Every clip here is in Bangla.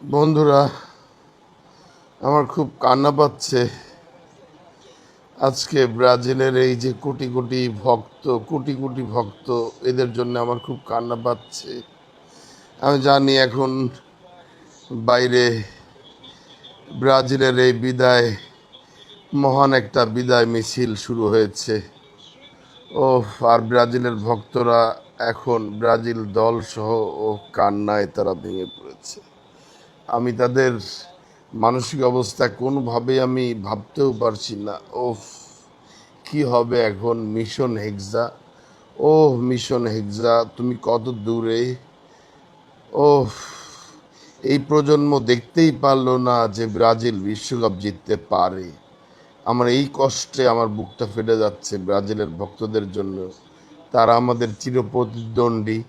বন্ধুরা, আমার খুব কান্না পাচ্ছে। আজকে ব্রাজিলের এই যে কোটি কোটি ভক্ত, এদের জন্য আমার খুব কান্না পাচ্ছে। আমি জানি এখন বাইরে ব্রাজিলের এই মহান একটা বিদায় মিছিল শুরু হয়েছে। ও, আর ব্রাজিলের ভক্তরা এখন ব্রাজিল দল সহ কান্নায় তারা ভেঙে পড়েছে। আমি তাদের মানসিক অবস্থা কোনোভাবে আমি ভাবতেও পারছি না। ওফ, কি হবে এখন মিশন হেক্সা। ও মিশন হেক্সা, তুমি কত দূরে! ওফ, এই প্রজন্ম দেখতেই পারলো না যে ব্রাজিল বিশ্বকাপ জিততে পারে। আমার এই কষ্টে আমার বুকটা ফেটে যাচ্ছে ব্রাজিলের ভক্তদের জন্য। তারা আমাদের চিরপ্রতিদ্বন্দ্বী,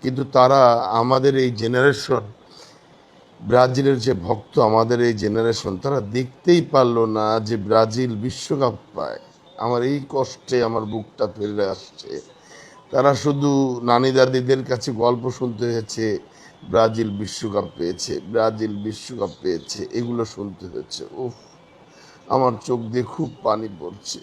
কিন্তু তারা আমাদের এই জেনারেশন, ব্রাজিলের যে ভক্ত, আমাদের এই জেনারেশন, তারা দেখতেই পারলো না যে ব্রাজিল বিশ্বকাপ পায়। আমার এই কষ্টে আমার বুকটা ফেলে আসছে। তারা শুধু নানি দাদিদের কাছে গল্প শুনতে হয়েছে, ব্রাজিল বিশ্বকাপ পেয়েছে, ব্রাজিল বিশ্বকাপ পেয়েছে, এগুলো শুনতে হয়েছে। উফ, আমার চোখ দিয়ে খুব পানি পড়ছে।